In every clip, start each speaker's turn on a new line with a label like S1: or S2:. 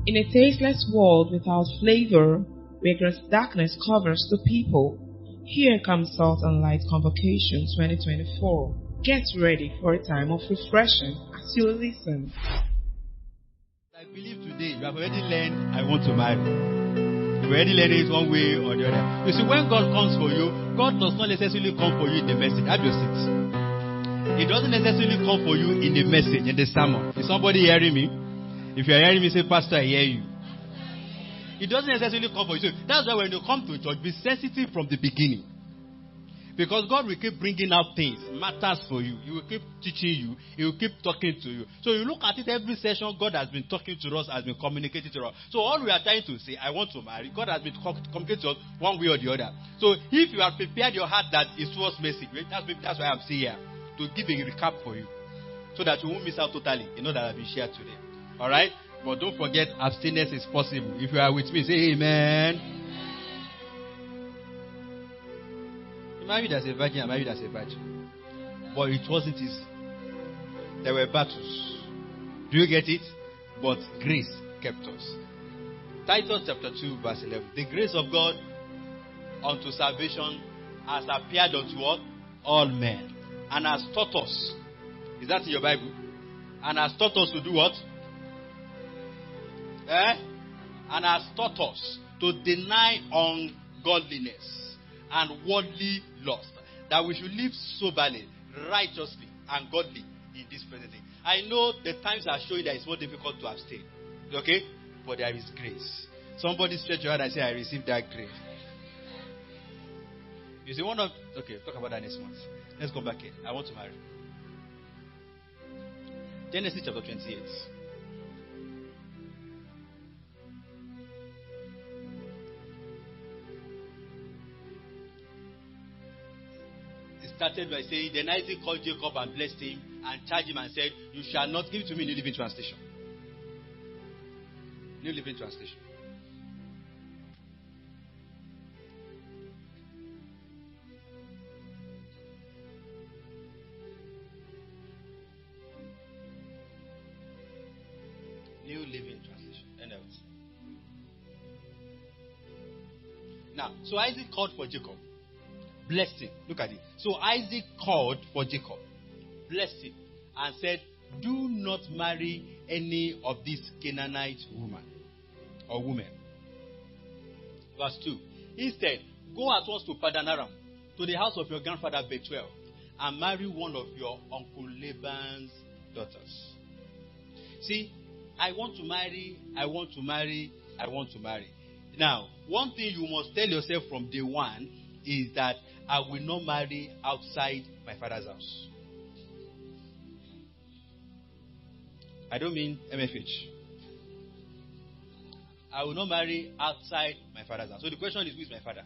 S1: In a tasteless world without flavor, where gross darkness covers the people, here comes Salt and Light Convocation 2024. Get ready for a time of refreshing as you listen.
S2: I believe today you have already learned I want to marry. You already learned it one way or the other. You see, when God comes for you, God does not necessarily come for you in the message. Have your seat. He doesn't necessarily come for you in the message, in the sermon. Is somebody hearing me? If you are hearing me, say, Pastor, I hear you. It doesn't necessarily come for you. So that's why when you come to church, be sensitive from the beginning. Because God will keep bringing out things, matters for you. He will keep teaching you. He will keep talking to you. So you look at it every session, God has been talking to us, has been communicating to us. So all we are trying to say, I want to marry, God has been communicating to us one way or the other. So if you have prepared your heart that it's towards message, that's why I'm saying here, to give a recap for you. So that you won't miss out totally. You know that I've been shared today. Alright? But don't forget, abstinence is possible. If you are with me, say amen. Married as a virgin, I'm married as a virgin. But it wasn't easy. There were battles. Do you get it? But grace kept us. Titus chapter 2 verse 11. The grace of God unto salvation has appeared unto what? All men. And has taught us. Is that in your Bible? And has taught us to do what? And has taught us to deny ungodliness and worldly lust, that we should live soberly, righteously, and godly in this present day. I know the times are showing that it's more difficult to abstain. Okay? But there is grace. Somebody stretch your hand and say, I received that grace. You see, okay, talk about that next month. Let's go back here. I want to marry. Genesis chapter 28. Started by saying, then Isaac called Jacob and blessed him and charged him and said, you shall not give to me New Living Translation. New Living Translation. New Living Translation. NLT. Now, so Isaac called for Jacob. Blessed him. Look at it. So Isaac called for Jacob, blessed him, and said, do not marry any of these Canaanite women. Verse 2. Instead, go at once to Padan Aram, to the house of your grandfather Bethuel, and marry one of your uncle Laban's daughters. See, I want to marry, I want to marry, I want to marry. Now, one thing you must tell yourself from day one is that I will not marry outside my father's house. I don't mean MFH. I will not marry outside my father's house. So the question is, who is my father?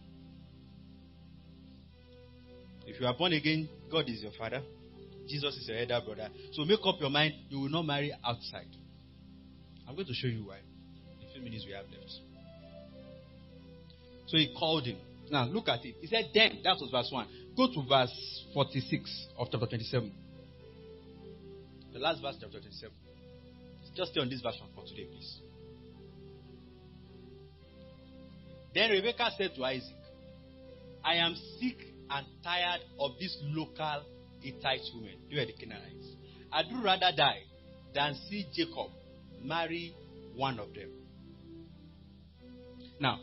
S2: If you are born again, God is your father. Jesus is your elder brother. So make up your mind, you will not marry outside. I'm going to show you why. In a few minutes we have left. So he called him. Now, look at it. He said, then, that was verse 1. Go to verse 46 of chapter 27. The last verse of chapter 27. Just stay on this version for today, please. Then Rebekah said to Isaac, I am sick and tired of these local Hittite women. They were the Canaanites. I'd rather die than see Jacob marry one of them. Now,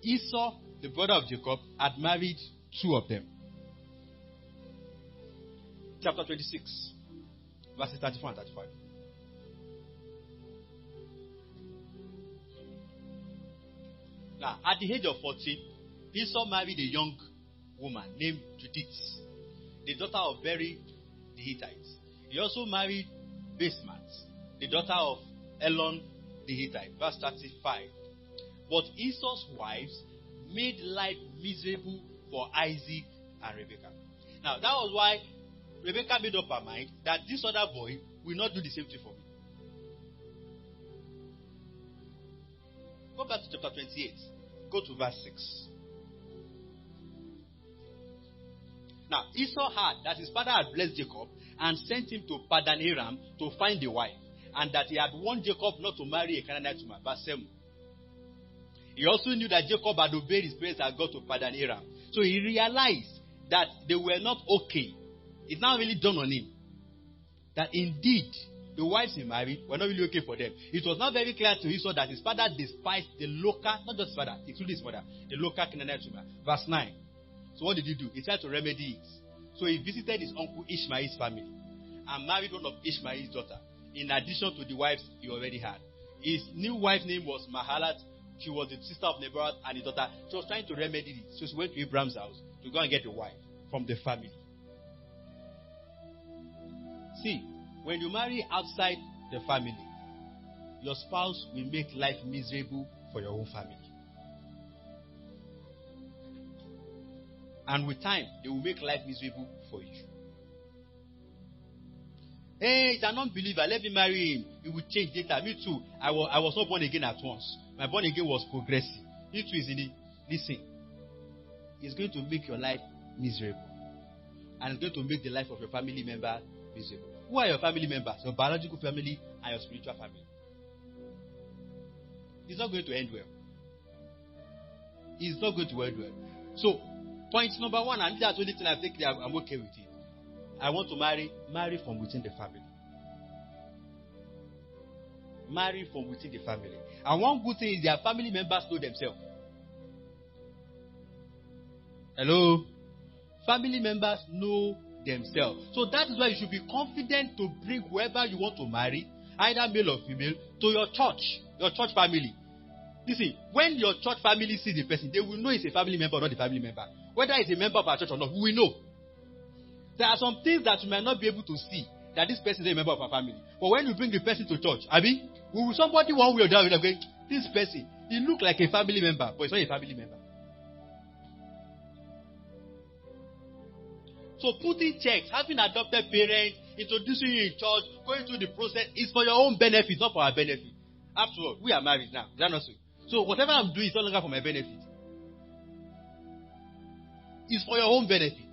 S2: Esau, the brother of Jacob, had married two of them. Chapter 26, verses 34 and 35. Now, at the age of 14, Esau married a young woman named Judith, the daughter of Beri the Hittite. He also married Basmat, the daughter of Elon the Hittite. Verse 35. But Esau's wives made life miserable for Isaac and Rebekah. Now, that was why Rebekah made up her mind that this other boy will not do the same thing for me. Go back to chapter 28. Go to verse 6. Now, Esau heard that his father had blessed Jacob and sent him to Padan Aram to find a wife. and that he had warned Jacob not to marry a Canaanite woman. Verse 7. He also knew that Jacob had obeyed his parents and got to Padan Aram. So he realized that they were not okay. It now really dawned on him that indeed the wives he married were not really okay for them. It was not very clear to Esau that his father despised the local, not just his father, including his mother, the local Canaanite woman. Verse 9. So what did he do? He tried to remedy it. So he visited his uncle Ishmael's family and married one of Ishmael's daughters, in addition to the wives he already had. His new wife's name was Mahalat. She was the sister of Nebaioth and his daughter. She was trying to remedy it. So she went to Abraham's house to go and get a wife from the family. See, when you marry outside the family, your spouse will make life miserable for your own family. And with time, they will make life miserable for you. Hey, he's a non-believer. Let me marry him. He will change later. Me too. I was not born again at once. My born again was progressive. Me too is in it. Listen. It's going to make your life miserable. And it's going to make the life of your family member miserable. Who are your family members? Your biological family and your spiritual family. It's not going to end well. It's not going to end well. So, point number one, and that's the only thing I think I'm okay with it. I want to marry from within the family. Marry from within the family. And one good thing is their family members know themselves. Hello? Family members know themselves. So that is why you should be confident to bring whoever you want to marry, either male or female, to your church family. Listen, when your church family sees the person, they will know it's a family member or not a family member. Whether it's a member of our church or not, we will know. There are some things that you might not be able to see, that this person is a member of our family. But when you bring the person to church, will somebody one way or the other going, this person, he look like a family member, but it's not a family member. So putting checks, having adopted parents, introducing you in church, going through the process is for your own benefit, not for our benefit. After all, we are married now. Is that not so? So whatever I'm doing is no longer for my benefit. It's for your own benefit.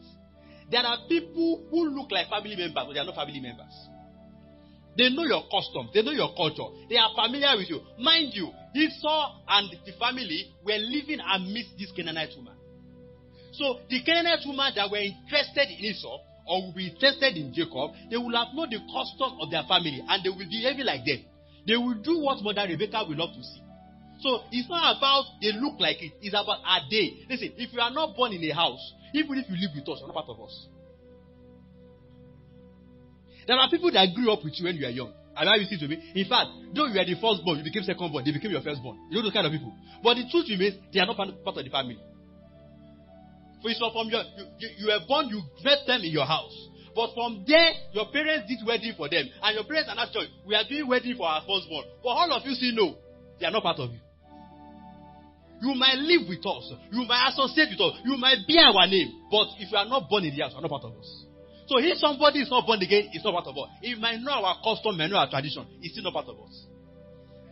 S2: There are people who look like family members, but they are not family members. They know your customs. They know your culture. They are familiar with you. Mind you, Esau and the family were living amidst this Canaanite woman. So the Canaanite woman that were interested in Esau or will be interested in Jacob, they will have known the customs of their family and they will be behaving like them. They will do what Mother Rebecca will love to see. So it's not about they look like it. It's about are they. Listen, if you are not born in a house, even if you live with us, you're not part of us. There are people that grew up with you when you are young. And now you see to me. In fact, though you are the firstborn, you became secondborn, they became your firstborn. You know those kind of people. But the truth remains, they are not part of the family. For you from you were born, you met them in your house. But from there, your parents did wedding for them. And your parents are not sure, we are doing wedding for our firstborn. But all of you see, no, they are not part of you. You might live with us. You might associate with us. You might bear our name. But if you are not born in the house, you are not part of us. So if somebody is not born again, it's not part of us. If might know our custom, might know our tradition, it's still not part of us.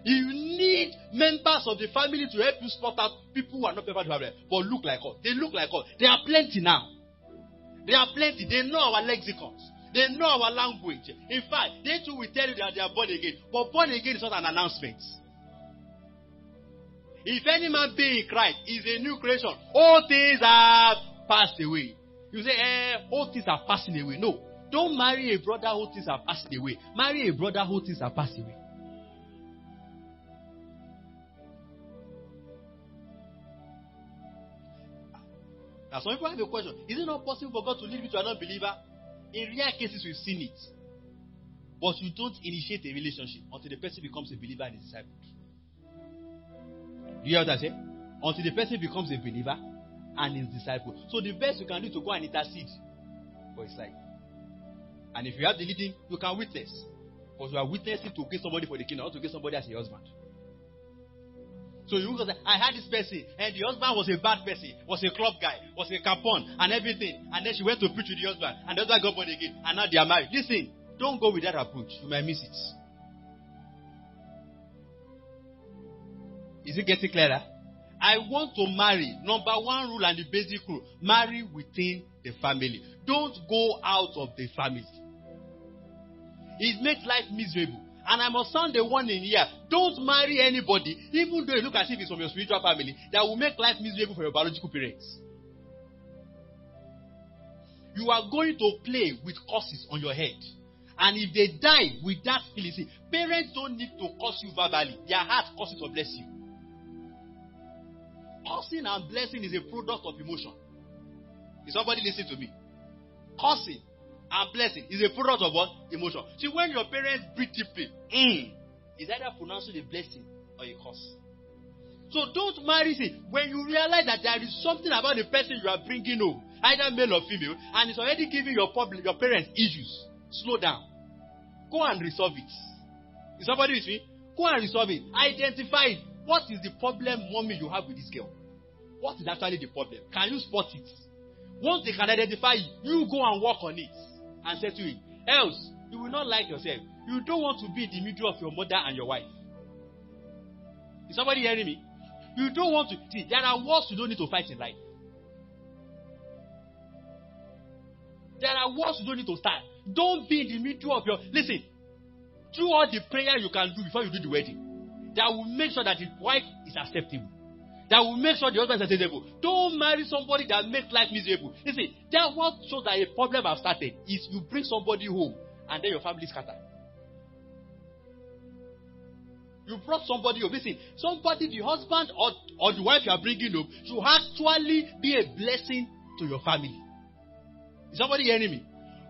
S2: You need members of the family to help you spot out people who are not part of the family, but look like us. They look like us. There are plenty now. There are plenty. They know our lexicons. They know our language. In fact, they too will tell you that they are born again. But born again is not an announcement. If any man be in Christ, is a new creation. All things have passed away. You say, all things are passing away. No. Don't marry a brother who things are passing away. Marry a brother who things are passing away. Now, some people have a question. Is it not possible for God to lead you to an unbeliever? In rare cases, we've seen it. But you don't initiate a relationship until the person becomes a believer and a disciple. Do you hear what I say? Until the person becomes a believer and is disciple. So the best you can do is to go and intercede for his life. And if you have the leading, you can witness. But you are witnessing to get somebody for the kingdom, not to get somebody as a husband. So you go say, I had this person, and the husband was a bad person, was a club guy, was a capon, and everything. And then she went to preach with the husband, and the husband got born again, and now they are married. Listen, don't go with that approach. You might miss it. Is it getting clearer? I want to marry. Number one rule and the basic rule. Marry within the family. Don't go out of the family. It makes life miserable. And I must sound a warning here. Don't marry anybody, even though you look as if it's from your spiritual family, that will make life miserable for your biological parents. You are going to play with curses on your head. And if they die with that feeling, see, parents don't need to curse you verbally. Their heart curses to bless you. Cursing and blessing is a product of emotion. Is somebody listening to me? Cursing and blessing is a product of what? Emotion. See, when your parents breathe deeply, it's either pronouncing a blessing or a curse. So don't marry. See, when you realize that there is something about the person you are bringing home, either male or female, and it's already giving your parents issues, slow down. Go and resolve it. Is somebody with me? Go and resolve it. Identify it. What is the problem, mommy, you have with this girl? What is actually the problem? Can you spot it? Once they can identify it, you go and work on it and settle it. Else, you will not like yourself. You don't want to be in the middle of your mother and your wife. Is somebody hearing me? You don't want to. See, there are wars you don't need to fight in life. There are wars you don't need to start. Don't be in the middle of your... Listen, do all the prayer you can do before you do the wedding. That will make sure that the wife is acceptable. That will make sure the husband is acceptable. Don't marry somebody that makes life miserable. Listen, that's what shows that a problem has started. Is you bring somebody home and then your family scatter. You brought somebody home. Listen, somebody, the husband or the wife you are bringing home, should actually be a blessing to your family. Is somebody hearing me?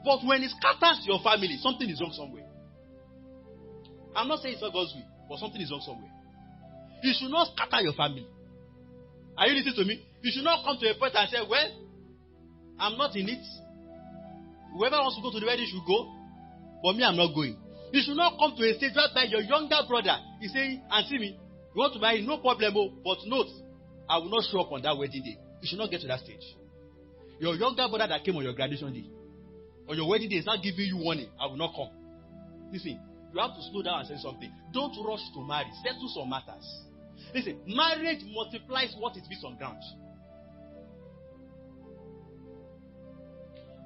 S2: But when it scatters your family, something is wrong somewhere. I'm not saying it's not God's will, but something is wrong somewhere. You should not scatter your family. Are you listening to me? You should not come to a point and say, well, I'm not in it. Whoever wants to go to the wedding should go, but me, I'm not going. You should not come to a stage where your younger brother is saying, Auntie me, you want to marry? No problem, but note, I will not show up on that wedding day. You should not get to that stage. Your younger brother that came on your graduation day, on your wedding day, is not giving you warning, I will not come. Listen, you have to slow down and say something. Don't rush to marry. Settle some matters. Listen, marriage multiplies what is built on ground.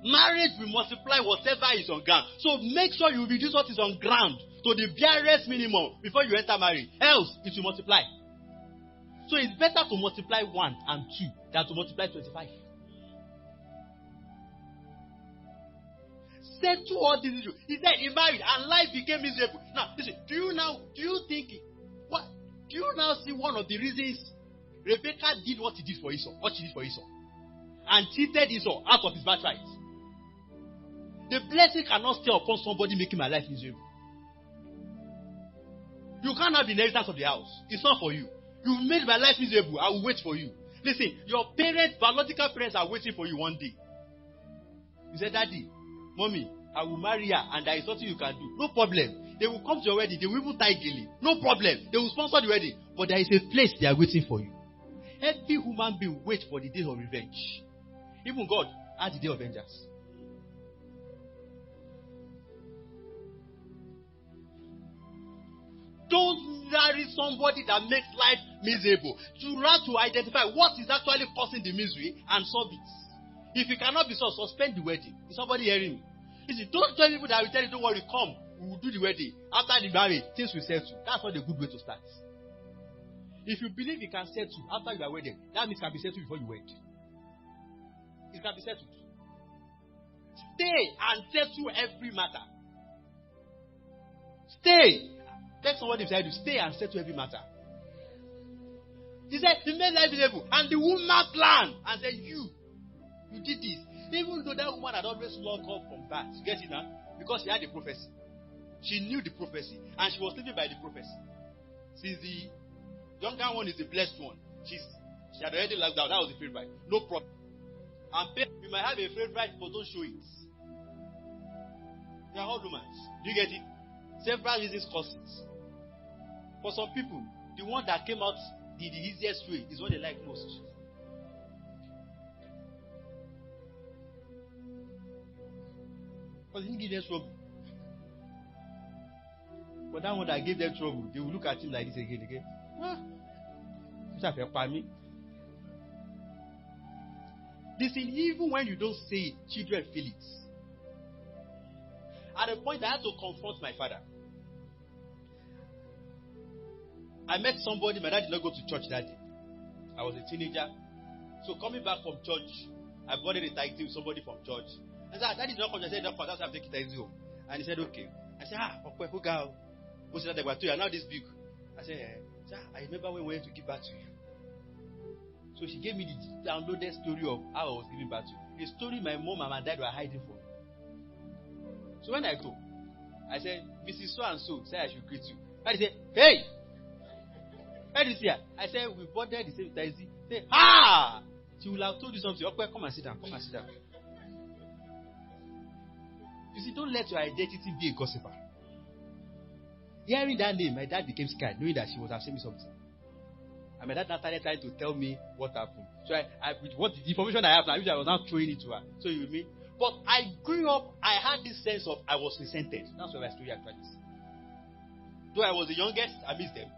S2: Marriage will multiply whatever is on ground. So make sure you reduce what is on ground to the barest minimum before you enter marriage. Else, it will multiply. So it's better to multiply 1 and 2 than to multiply 25. Settle all these issues. He said he married and life became miserable. Now, listen, do you now see one of the reasons Rebecca did what she did for Esau, and cheated Esau out of his birthright? The blessing cannot stay upon somebody making my life miserable. You can't have the inheritance of the house. It's not for you. You made my life miserable. I will wait for you. Listen, your parents, biological parents, are waiting for you one day. You said, Daddy, Mommy, I will marry her and there is nothing you can do. No problem. They will come to your wedding. They will even tie gilly. No problem. They will sponsor the wedding. But there is a place they are waiting for you. Every human being waits for the day of revenge. Even God has the day of vengeance. Don't marry somebody that makes life miserable. You have to identify what is actually causing the misery and solve it. If it cannot be solved, suspend the wedding. Is somebody hearing me? Listen, don't tell people that will tell you, don't worry, come, we will do the wedding. After the marriage, things will settle. That's not a good way to start. If you believe it can settle after you are wedded, that means it can be settled before you wed. It can be settled. Stay and settle every matter. Stay. Tell somebody beside you, stay and settle every matter. He said, he made life miserable. And the woman planned and said, you did this. Even though that woman had always loved her from birth. You get it now? Because she had the prophecy. She knew the prophecy. And she was living by the prophecy. Since the younger one is the blessed one, she had already loved out. That was the favorite. No problem. And you might have a favorite, but don't show it. They are all romance. Do you get it? Several reasons cause it. For some people, the one that came out the easiest way is what they like most. Because he didn't give them trouble. But that one that gave them trouble, they will look at him like this again. Listen, even when you don't say it, children feel it. At a point, I had to confront my father. I met somebody. My dad did not go to church that day. I was a teenager. So coming back from church, I boarded a taxi with somebody from church. I said, Daddy did not come. I said, no, that's why I'm taking taxi home. And he said, okay. I said, who girl? Who said that they were 2 years? Now this big. I said, I remember when we went to give back to you. So she gave me the downloaded story of how I was giving back to you. A story my mom and my dad were hiding from. So when I go, I said, Mrs. So-and-so said I should greet you. And he said, hey! Where is here? I said, we boarded the same taxi. Say, she will have told you something. Okay, come and sit down. Come and sit down. You see, don't let your identity be a gossiper. Hearing that name, my dad became scared, knowing that she was saying me something. And my dad now started trying to tell me what happened. So with what the information I have now, I was now throwing it to her. So you with me? But I grew up, I had this sense of I was resented. That's why my story actually is. Though I was the youngest, I missed them.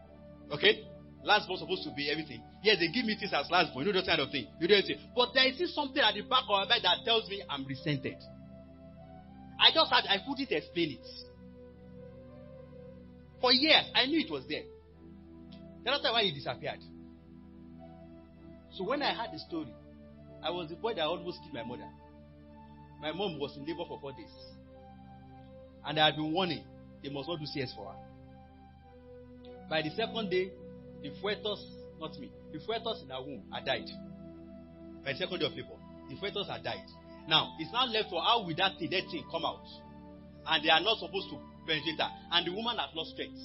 S2: Okay? Last born supposed to be everything. Yes, they give me things as last born. You know that kind of thing. You don't say. But there is something at the back of my mind that tells me I'm resented. I couldn't explain it. For years, I knew it was there. That's why he disappeared. So when I heard the story, I was the boy that almost killed my mother. My mom was in labor for 4 days. And I had been warning, they must not do CS for her. By the second day, the fetus, not me, the fetus in her womb had died. By the second day of labor, the fetus had died. Now, it's now left for how will that thing come out? And they are not supposed to penetrate her. And the woman has lost strength.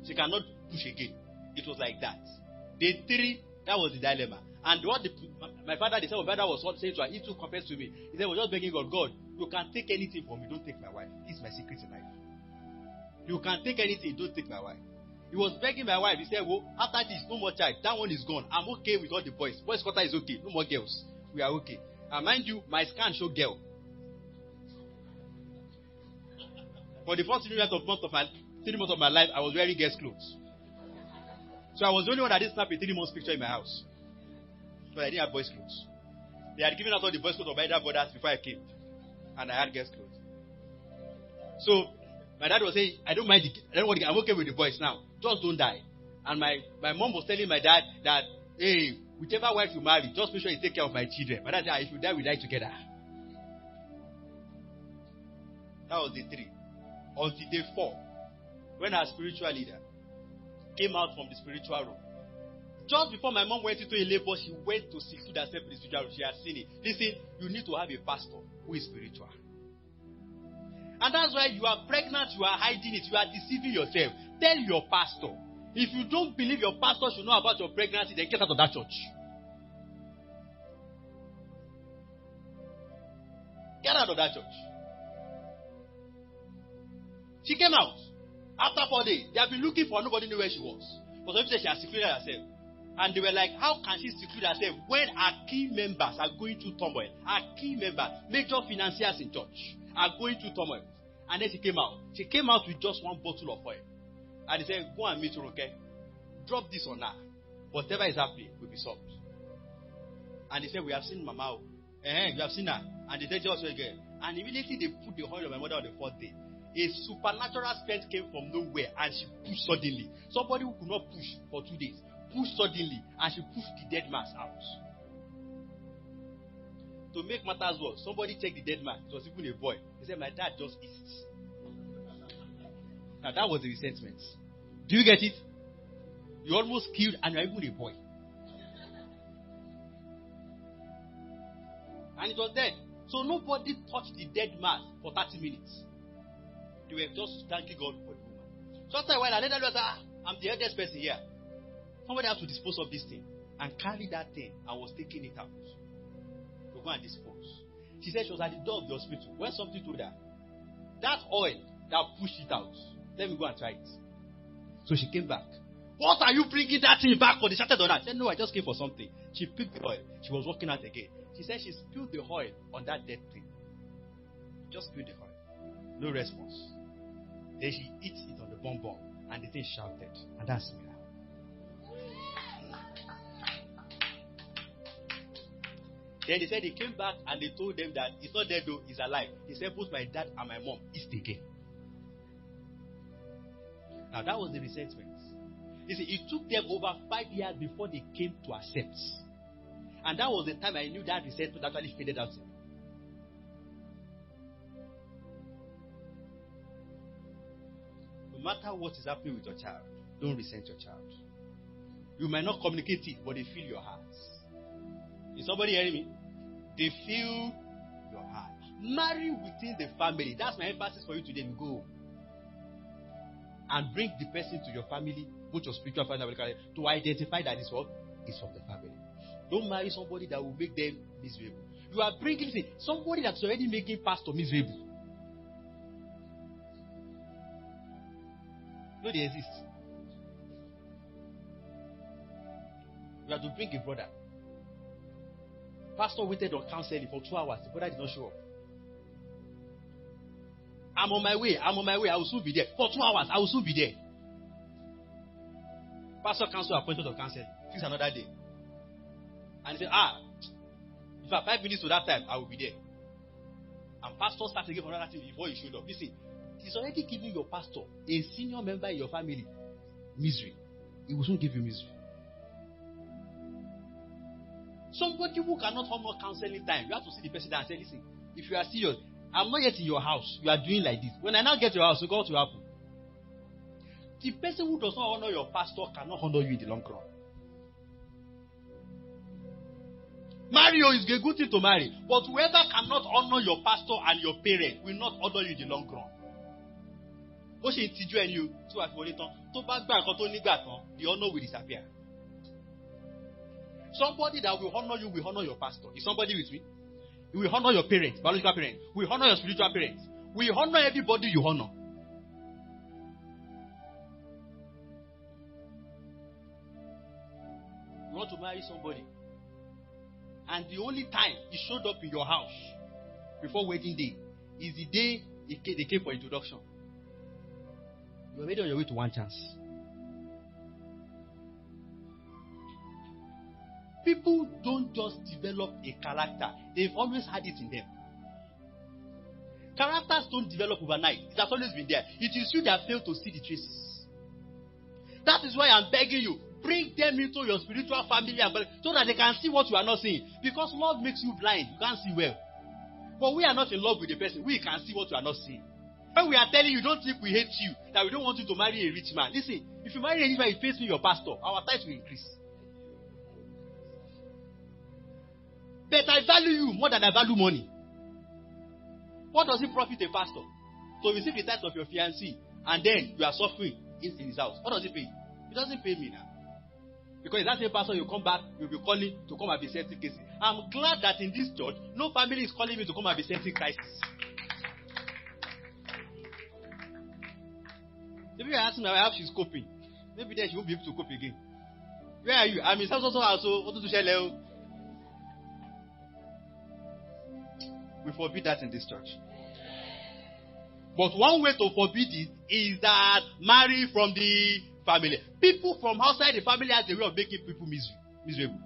S2: She cannot push again. It was like that. Day 3, that was the dilemma. And what my father, the son of my father was saying to her, he too confessed to me. He said, I was just begging God, you can take anything from me, don't take my wife. This is my secret in life. You can take anything, don't take my wife. He was begging my wife. He said, well, after this, no more child. That one is gone. I'm okay with all the boys. Boys' quarter is okay. No more girls. We are okay. And mind you, my scan show girl. For the first 3 months of my life, I was wearing girls' clothes. So I was the only one that didn't snap a 3 months picture in my house. But I didn't have boys' clothes. They had given out all the boys' clothes of my dad brothers before I came. And I had girls' clothes. So my dad was saying, I'm okay with the boys now. Just don't die. And my mom was telling my dad that, hey, whichever wife you marry, just make sure you take care of my children. My dad said, if you die, we die together. That was day 3. Until day 4, when our spiritual leader came out from the spiritual room. Just before my mom went into a labor, she went to seclude herself in the spiritual room. She had seen it. Listen, you need to have a pastor who is spiritual. And that's why you are pregnant, you are hiding it, you are deceiving yourself. Tell your pastor. If you don't believe your pastor should know about your pregnancy, then get out of that church. Get out of that church. She came out. After 4 days, they have been looking for her. Nobody knew where she was. But some people said she had secluded herself. And they were like, how can she seclude herself when our key members are going through turmoil? Our key members, major financiers in church, are going through turmoil. And then she came out. She came out with just 1 bottle of oil. And they said, go and meet her, okay? Drop this on her. Whatever is happening will be solved. And they said, we have seen Mama. You have seen her. And they said, just again. And immediately they put the oil on my mother on the 4th day. A supernatural strength came from nowhere and she pushed suddenly. Somebody who could not push for 2 days pushed suddenly and she pushed the dead man out. To make matters worse, somebody checked the dead man. It was even a boy. He said, my dad just eats. Now that was the resentment. Do you get it? You almost killed and you're even a boy. And it was dead. So nobody touched the dead man for 30 minutes. They were just thanking God for the woman. So after a while, I later said, I'm the eldest person here. Somebody has to dispose of this thing. And carry that thing and was taking it out. To go and dispose. She said she was at the door of the hospital. When something told her, that oil that pushed it out, let me go and try it. So she came back. What are you bringing that thing back for? They shouted on her. She said, no, I just came for something. She picked the oil. She was walking out again. She said she spilled the oil on that dead thing. Just spilled the oil. No response. Then she eats it on the bonbon. And the thing shouted. And that's me. Then they said they came back and they told them that it's not dead though, it's alive. They said both my dad and my mom eat again. Now that was the resentment. You see, it took them over 5 years before they came to accept. And that was the time I knew that resentment actually faded out. No matter what is happening with your child, don't resent your child. You might not communicate it, but they feel your heart. Is somebody hearing me? They feel your heart. Marry within the family. That's my emphasis for you today. You go and bring the person to your family, both your spiritual family, to identify that this what is from the family. Don't marry somebody that will make them miserable. You are bringing somebody that's already making pastor miserable. No, they exist. You have to bring a brother. Pastor waited on counseling for 2 hours. The brother did not show up. I'm on my way. I will soon be there. For 2 hours, I will soon be there. Pastor cancel appointment of counseling. Fix another day. And he said, if I have 5 minutes to that time, I will be there. And pastor starts again for another thing before he showed up. You see, he's already giving your pastor, a senior member in your family, misery. He will soon give you misery. Somebody who cannot honor counseling time, you have to see the person and say, listen, if you are serious, I'm not yet in your house. You are doing like this. When I now get to your house, what will happen? The person who does not honor your pastor cannot honor you in the long run. Marry is a good thing to marry, but whoever cannot honor your pastor and your parent will not honor you in the long run. The honor will disappear. Somebody that will honor you will honor your pastor. Is somebody with me? You will honor your parents, biological parents. We honor your spiritual parents. We honor everybody you honor. You want to marry somebody, and the only time he showed up in your house before wedding day is the day they came for introduction. You are already on your way to one chance. People don't just develop a character. They've always had it in them. Characters don't develop overnight. It has always been there. It is you that fail to see the traces. That is why I'm begging you, bring them into your spiritual family so that they can see what you are not seeing. Because love makes you blind. You can't see well. But we are not in love with the person. We can see what you are not seeing. When we are telling you, don't think we hate you, that we don't want you to marry a rich man. Listen, if you marry a rich man, you face me your pastor, our tithes will increase. But I value you more than I value money. What does it profit a pastor? So receive the tithe of your fiancé, and then you are suffering in his house. What does it pay? It doesn't pay me now. Because that same pastor you come back, you'll be calling to come and be settling cases. I'm glad that in this church, no family is calling me to come and be settling crisis. If you ask me how she's coping, maybe then she won't be able to cope again. Where are you? I'm in so what to share? We forbid that in this church. But one way to forbid it is that marry from the family. People from outside the family has a way of making people miserable.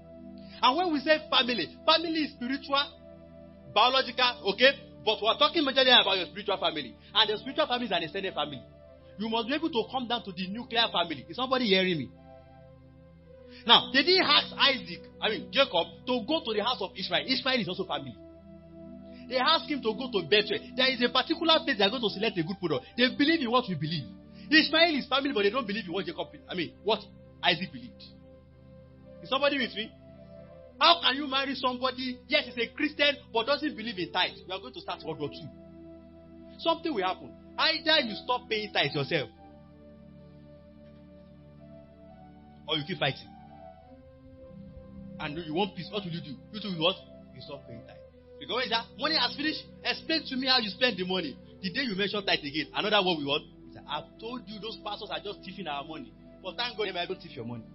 S2: And when we say family is spiritual, biological, okay? But we're talking majorly about your spiritual family. And the spiritual family is an extended family. You must be able to come down to the nuclear family. Is somebody hearing me? Now, they didn't ask Jacob, to go to the house of Ishmael. Ishmael is also family. They asked him to go to Bethel. There is a particular place they are going to select a good product. They believe in what we believe. Ishmael is family, but they don't believe in what what Isaac believed. Is somebody with me? How can you marry somebody, yes, he's a Christian, but doesn't believe in tithes? We are going to start World War II. Something will happen. Either you stop paying tithes yourself, or you keep fighting. And you want peace. What will you do? You do what? You stop paying tithes. Because when that money has finished, explain to me how you spend the money. The day you mention tithe again, another one we want. I've told you those pastors are just thieving our money. But thank God they might not thief your money.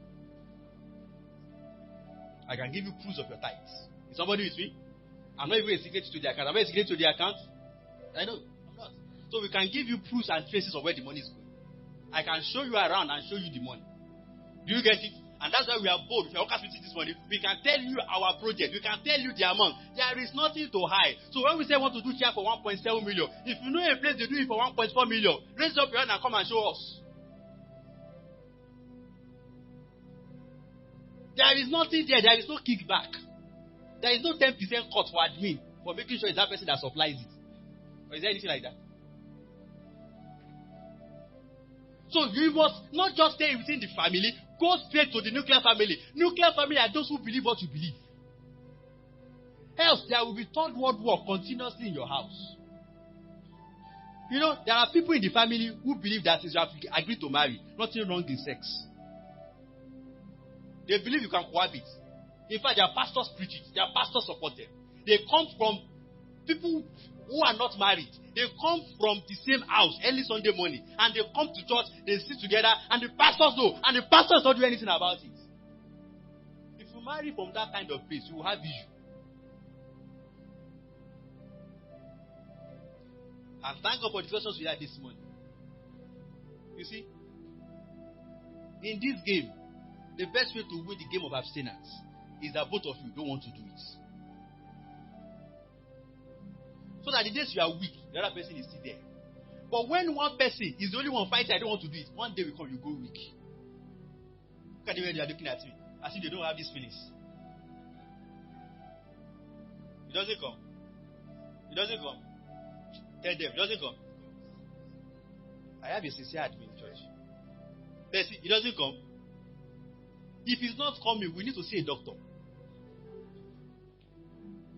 S2: I can give you proofs of your tithes. Is somebody with me? I'm not even a secret to the account. Am I a secret to the account? I know. I'm not. So we can give you proofs and traces of where the money is going. I can show you around and show you the money. Do you get it? And that's why we are bold. If you are meeting this morning, we can tell you our project. We can tell you the amount. There is nothing to hide. So when we say we want to do chair for 1.7 million, if you know a place they do it for 1.4 million, raise up your hand and come and show us. There is nothing there. There is no kickback. There is no 10% cut for admin for making sure it's that person that supplies it. Or is there anything like that? So you must not just stay within the family, go straight to the nuclear family. Nuclear family are those who believe what you believe. Else, there will be third world war continuously in your house. You know, there are people in the family who believe that if you have agreed to marry, nothing wrong in sex. They believe you can cohabit. In fact, their pastors preach it. Their pastors support them. They come from people who are not married. They come from the same house early Sunday morning, and they come to church, they sit together, and the pastors know, and the pastors don't do anything about it. If you marry from that kind of place, you will have issue. And thank God for the discussions we had this morning. You see, in this game, the best way to win the game of abstinence is that both of you don't want to do it. So that the days you are weak, the other person is still there. But when one person is the only one fighting, I don't want to do it, one day will come, you go weak. Look at the way they are looking at me, as if they don't have these feelings. It doesn't come. It doesn't come. Tell them, it doesn't come. I have a sincere admin in church. But see, it doesn't come. If it's not coming, we need to see a doctor.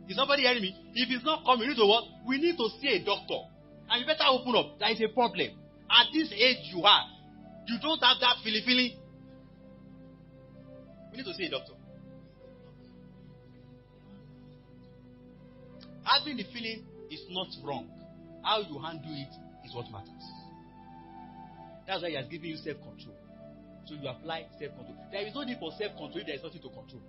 S2: Is somebody hearing me? If it's not coming, we need to what? We need to see a doctor. And you better open up. There is a problem. At this age you are, you don't have that feeling. We need to see a doctor. Having the feeling is not wrong. How you handle it is what matters. That's why he has given you self-control. So you apply self-control. There is no need for self-control if there is nothing to control.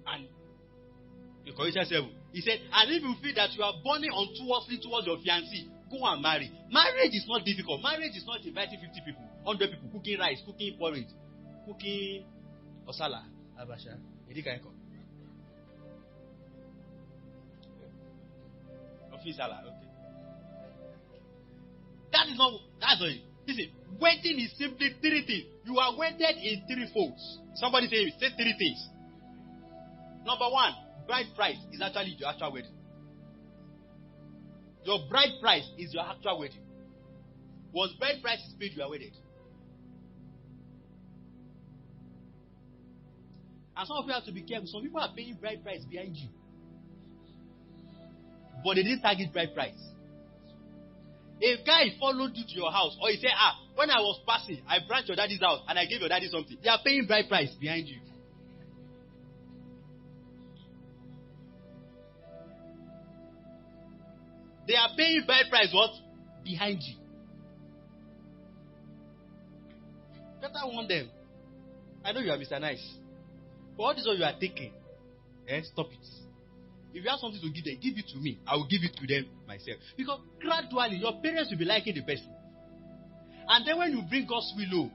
S2: And in Corinthians 7, he said, and if you feel that you are burning untowardsly towards your fiancé, go and marry. Marriage is not difficult. Marriage is not inviting 50 people, 100 people, cooking rice, cooking porridge, cooking osala, abasha. Okay. That is not, that's all. Listen, wedding is simply three things. You are wedded in three folds. Somebody say 3 things. Number one, bride price is actually your actual wedding. Your bride price is your actual wedding. Once bride price is paid, you are wedded. And some of you have to be careful. Some people are paying bride price behind you, but they didn't target bride price. A guy followed you to your house, or he said, when I was passing, I branched your daddy's house and I gave your daddy something. They are paying bride price behind you. They are paying bride price what? Behind you. Better warn them. I know you are Mr. Nice. But what is all you are taking? Stop it. If you have something to give them, give it to me. I will give it to them myself. Because gradually, your parents will be liking the person. And then when you bring God's will low,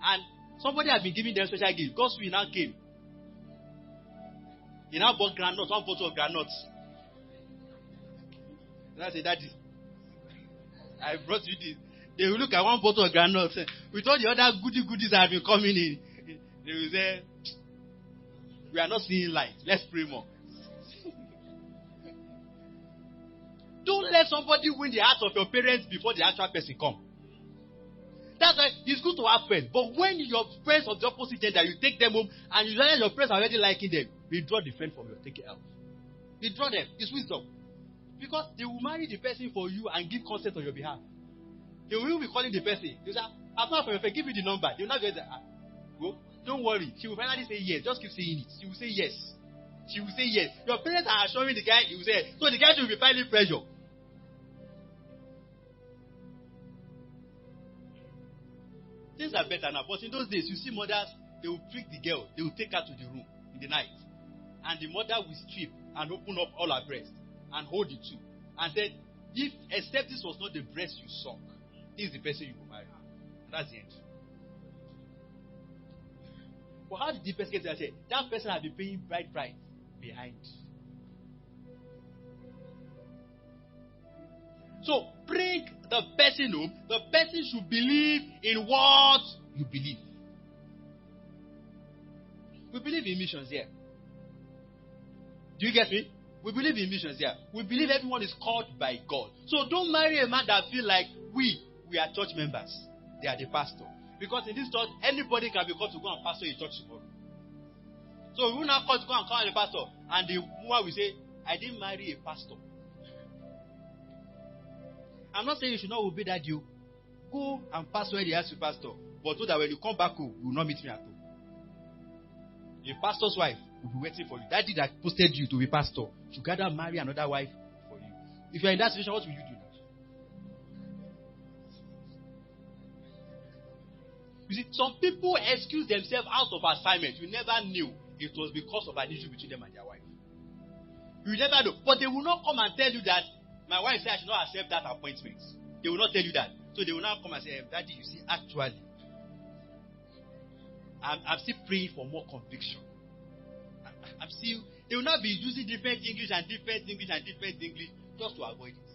S2: and somebody has been giving them special gift, God's will now came. He now bought granules, one bottle of granules. And I said, Daddy, I brought you this. They will look at one bottle of granules. With all the other goodies that have been coming in, they will say, we are not seeing light. Let's pray more. Don't let somebody win the heart of your parents before the actual person comes. That's why it's good to have friends. But when your friends of the opposite gender, you take them home and you realize your friends are already liking them, withdraw the friend from your taking out. Withdraw them. It's wisdom. Because they will marry the person for you and give consent on your behalf. They will be calling the person. They say, I'm not for your friend, give me the number. They will not get the go. Don't worry. She will finally say yes. Just keep saying it. She will say yes. She will say yes. Your parents are assuring the guy, he will say, so the guy will be finding pressure. Things are better now. But in those days, you see mothers, they will trick the girl. They will take her to the room in the night. And the mother will strip and open up all her breasts and hold it too. And said, except this was not the breast you suck, this is the person you will marry. And that's the end. But how did the person get there? That person had been paying bride price behind. So bring the person home. The person should believe in what you believe. We believe in missions here. Do you get me? We believe in missions here. We believe everyone is called by God. So don't marry a man that feel like we are church members. They are the pastor. Because in this church, anybody can be called to go and pastor a church tomorrow. So we will not call to go and call the pastor. And the woman will say, I didn't marry a pastor. I'm not saying you should not obey that you go and pastor where they ask you pastor. But so that when you come back home, you will not meet me at home. A pastor's wife will be waiting for you. Daddy that posted you to be pastor should gather marry another wife for you. If you're in that situation, what will you do now? You see, some people excuse themselves out of assignment. You never knew it was because of an issue between them and their wife. You never know. But they will not come and tell you that my wife said I should not accept that appointment. They will not tell you that. So they will now come and say, Daddy, you see, actually, I'm still praying for more conviction. They will not be using different English and different English and different English just to avoid it.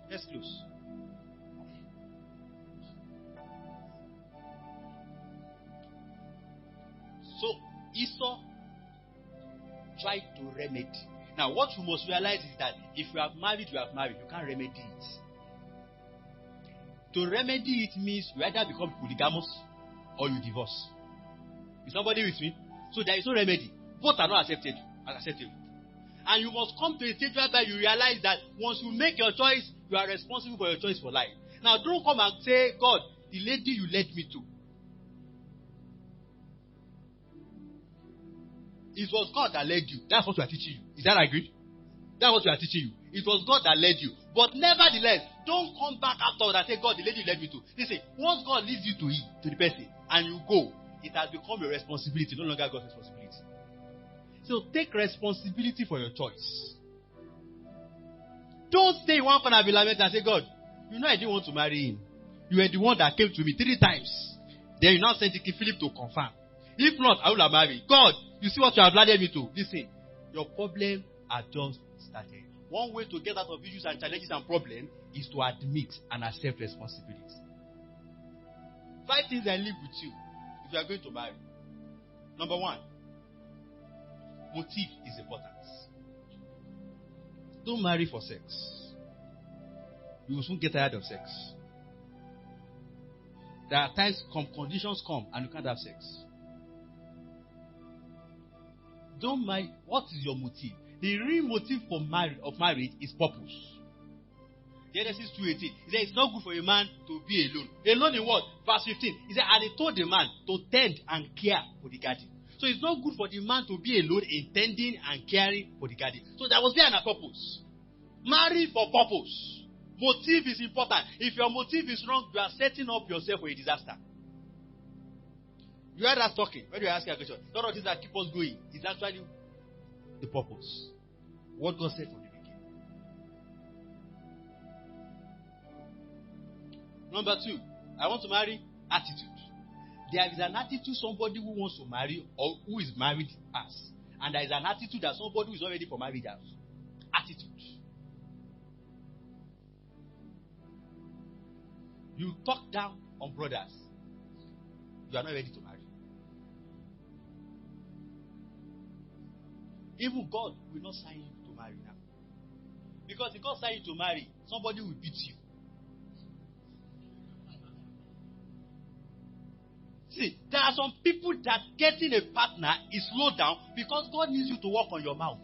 S2: Let's close. So Esau tried to remedy. Now, what you must realize is that if you have married, you have married. You can't remedy it. To remedy it means you either become polygamous or you divorce. Is somebody with me? So there is no remedy. Both are not accepted. And you must come to a stage where you realize that once you make your choice, you are responsible for your choice for life. Now, don't come and say, God, the lady you led me to, it was God that led you. That's what we are teaching you. Is that agreed? That's what we are teaching you. It was God that led you. But nevertheless, don't come back after and say, God, the lady you led me to. Listen, once God leads you to the person and you go, it has become your responsibility, no longer God's responsibility. So take responsibility for your choice. Don't stay in one corner and be lamented and say, God, you know I didn't want to marry him. You were the one that came to me 3 times. Then you now sent Philip to confirm. If not, I will have married. God, you see what you have landed me to. Listen, your problem are just started. One way to get out of issues and challenges and problems is to admit and accept responsibility. 5 things I leave with you if you are going to marry. Number 1, motive is important. Don't marry for sex. You will soon get tired of sex. There are times conditions come and you can't have sex. Don't marry. What is your motive? The real motive for marriage is purpose. Genesis 2:18. He said it's not good for a man to be alone. Alone in what? Verse 15. He said, and he told the man to tend and care for the garden. So it's not good for the man to be alone in tending and caring for the garden. So there was there a purpose. Marry for purpose. Motive is important. If your motive is wrong, you are setting up yourself for a disaster. You heard us talking when you ask a question. None of things that keep us going is actually the purpose. What God said from the beginning. Number 2, I want to marry. Attitude. There is an attitude somebody who wants to marry or who is married has. And there is an attitude that somebody who is not ready for marriage has. Attitude. You talk down on brothers. You are not ready to marry. Even God will not sign you to marry now. Because if God signs you to marry, somebody will beat you. See, there are some people that getting a partner is slowed down because God needs you to work on your mouth.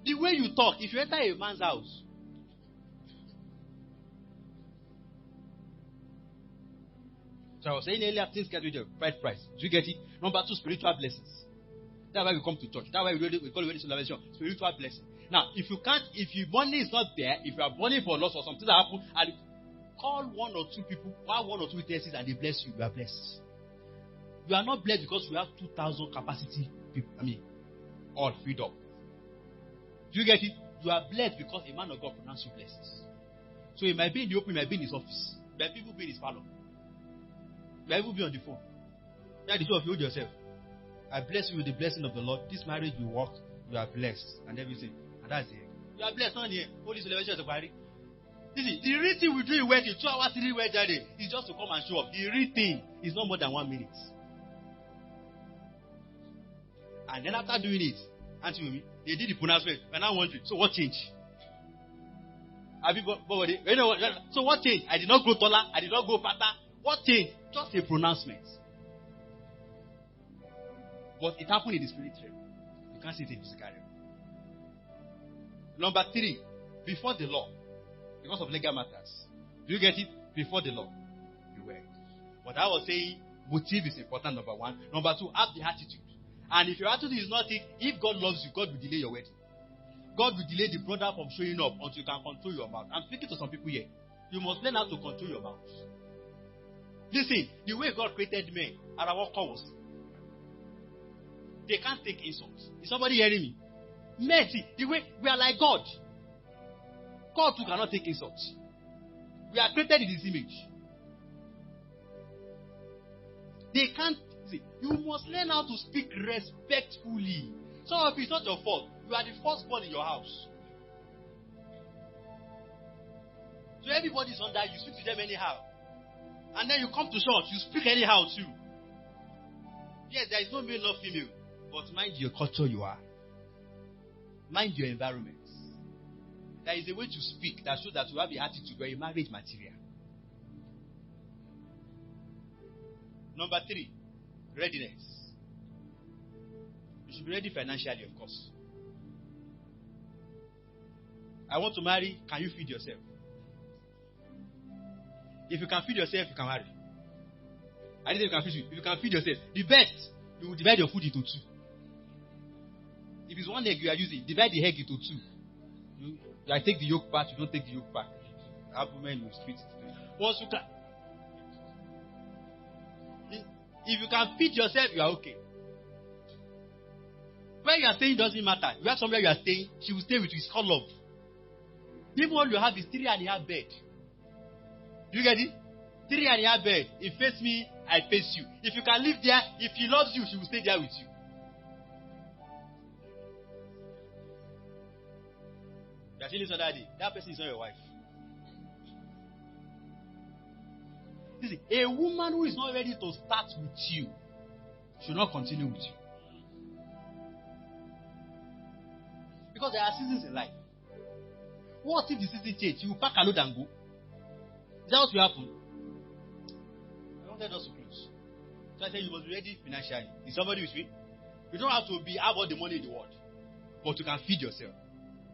S2: The way you talk, if you enter a man's house, so I was saying earlier, things get with the right price. Do you get it? Number 2, spiritual blessings. That's why we come to church. That's why we call it celebration. Spiritual blessing. Now, if money is not there, if you are burning for loss or something that happen, and call 1 or 2 people, 1 or 2 witnesses, and they bless you, you are blessed. You are not blessed because you have 2,000 capacity people. All freed up. Do you get it? You are blessed because a man of God pronounced you blessed. So it might be in the open, it might be in his office, it might even be in his parlor. You might even be on the phone. Now the two of you hold yourself. I bless you with the blessing of the Lord. This marriage will work. You are blessed. And everything. And that's it. You are blessed, not here. Holy celebration is a party. You see, the real thing we do in wedding, 2 hours, 3 wedding a day, is just to come and show up. The real thing is not more than 1 minute. And then after doing it, Auntie Mimi, they did the pronouncement. And I'm wondering, so what changed? So what changed? I did not grow taller. I did not go fatter. What changed? Just a pronouncement. But it happened in the spirit realm. You can't see it in the physical realm. Number 3, before the law, because of legal matters. Do you get it? Before the law, you were. But I was saying, motive is important, number 1. Number 2, have the attitude. And if your attitude is not it, if God loves you, God will delay your wedding. God will delay the brother from showing up until you can control your mouth. I'm speaking to some people here. You must learn how to control your mouth. Listen, the way God created men are our cause. They can't take insults. Is somebody hearing me? Men, see, the way we are like God. God too cannot take insults. We are created in His image. They can't. See, you must learn how to speak respectfully. So if it's not your fault, you are the firstborn in your house. So everybody is under you, speak to them anyhow. And then you come to church, you speak anyhow too. Yes, there is no male nor female. But mind your culture you are. Mind your environment. There is a way to speak that shows that you have the attitude. You are a marriage material. Number 3, readiness. You should be ready financially, of course. I want to marry. Can you feed yourself? If you can feed yourself, you can marry. I didn't say you can feed you. If you can feed yourself, the best, you will divide your food into 2. If it's 1 egg you are using, divide the egg into 2. I take the yolk part, you don't take the yolk part. Apple men will split it. Once you can, if you can feed yourself, you are okay. Where you are staying doesn't matter. You have somewhere you are staying, she will stay with you. It's called love. Even all you have is 3.5 bed. Do you get it? 3.5 bed. If face me, I face you. If you can live there, if she loves you, she will stay there with you. You are saying this other day. That person is not your wife. Listen, a woman who is not ready to start with you should not continue with you. Because there are seasons in life. What if the season change? You pack a load and go. Is that what will happen? I wanted us to close. So I said you must be ready financially. Is somebody with me? You don't have to have all the money in the world. But you can feed yourself.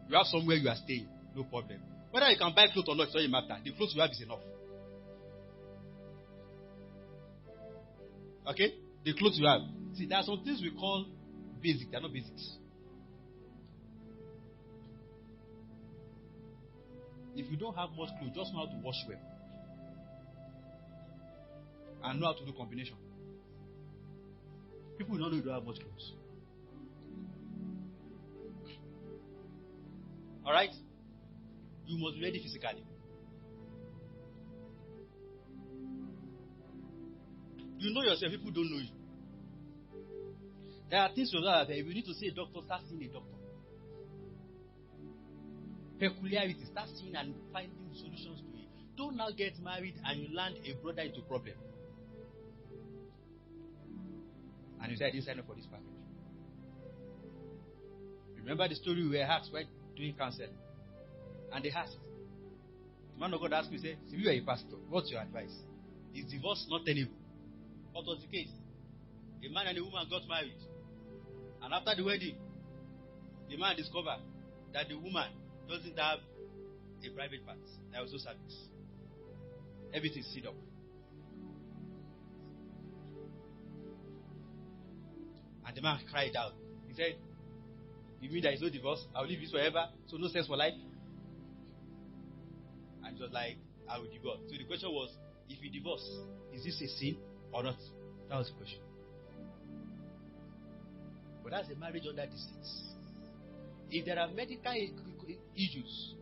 S2: You have somewhere you are staying. No problem. Whether you can buy clothes or not, it doesn't matter. The clothes you have is enough. Okay? The clothes you have. See, there are some things we call basic. They are not basics. If you don't have much clothes, just know how to wash well. And know how to do combination. People don't know you don't have much clothes. Alright? You must be ready physically. You know yourself, people don't know you. There are things that if you need to see a doctor, start seeing a doctor. Peculiarities, start seeing and finding solutions to it. Don't now get married and you land a brother into problem. And you say, I didn't sign up for this package. Remember the story we were asked while doing counseling? And they asked. The man of God asked me, say, if you are a pastor, what's your advice? Is divorce not tenable? What was the case? A man and a woman got married. And after the wedding, the man discovered that the woman doesn't have a private part. There was no service. Everything's set up. And the man cried out. He said, you mean there is no divorce? I will leave this forever, so no sex for life? And he was like, I will divorce. So the question was, if you divorce, is this a sin or not? That was the question. But that's a marriage under deceit. If there are medical issues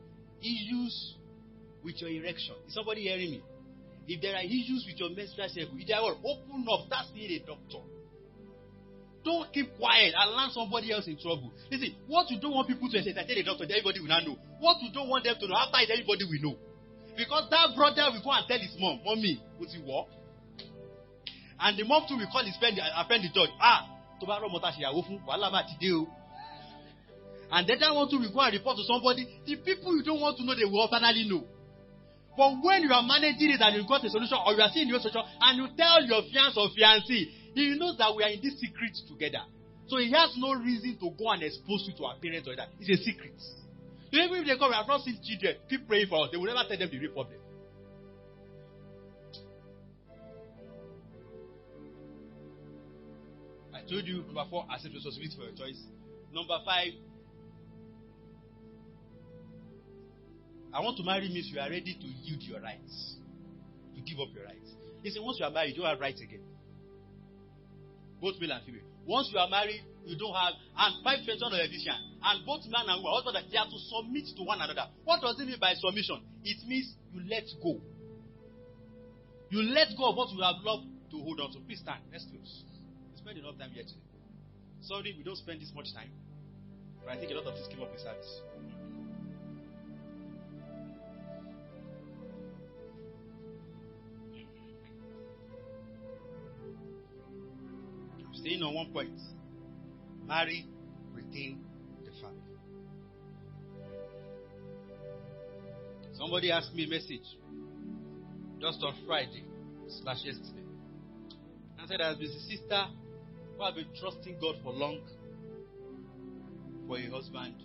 S2: with your erection, is somebody hearing me? If there are issues with your menstrual cycle, if they are all open up, start seeing a doctor. Don't keep quiet and land somebody else in trouble. Listen, what you don't want people to say, I tell the doctor, everybody will not know. What you don't want them to know, after it, everybody will know. Because that brother will go and tell his mom, Mommy, what's he work? And the mom too will call his friend the judge. And then that one too will go and report to somebody. The people you don't want to know, they will finally know. But when you are managing it and you got a solution, or you are seeing your solution, and you tell your fiancé or fiancée, he knows that we are in this secret together. So he has no reason to go and expose you to our parents or that. It's a secret. So even if they come, we have not seen children, keep praying for us. They will never tell them the real problem. I told you, number 4, accept responsibility for your choice. Number 5, I want to marry means you are ready to yield your rights. To give up your rights. Listen, once you are married, you don't have rights again. Both male and female. Once you are married, you don't have, and 5 21 of Ephesians, and both man and woman, husband, they have to submit to one another. What does it mean by submission? It means you let go. You let go of what you have loved to hold on to. Please stand. Let's close. We spend enough time here today. Sorry, we don't spend this much time, but I think a lot of this came up in service. I'm staying on one point. Marry, retain the family. Somebody asked me a message just on Friday/yesterday. I said, there's a sister who have been trusting God for long for a husband.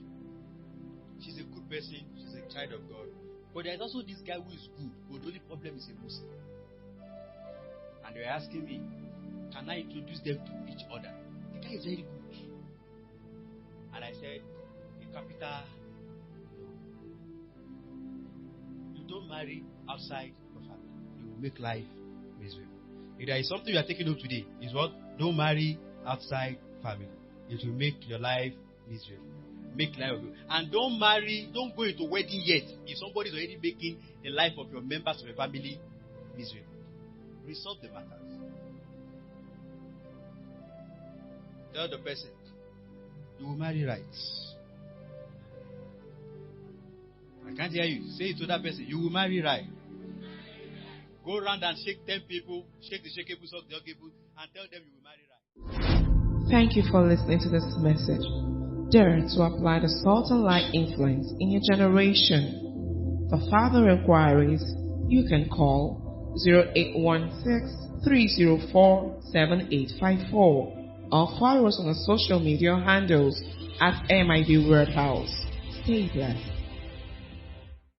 S2: She's a good person, she's a child of God. But there's also this guy who is good, but the only problem is a Muslim. And they're asking me, can I introduce them to each other? The guy is very good. And I said, a capital no. You don't marry outside your family. You will make life miserable. If there is something you are taking home today, is what? Don't marry outside family. It will make your life miserable. Make life of you. And don't go into wedding yet if somebody is already making the life of your members of your family miserable. Resolve the matters. Tell the person, you will marry right. I can't hear you. Say it to that person, you will marry right. Go around and shake 10 people, shake the shakeable, shake the huggable, and tell them you will marry right.
S1: Thank you for listening to this message. Dare to apply the salt and light influence in your generation. For further inquiries, you can call 0816 304 7854 or follow us on the social media handles at MIB Word House. Stay blessed.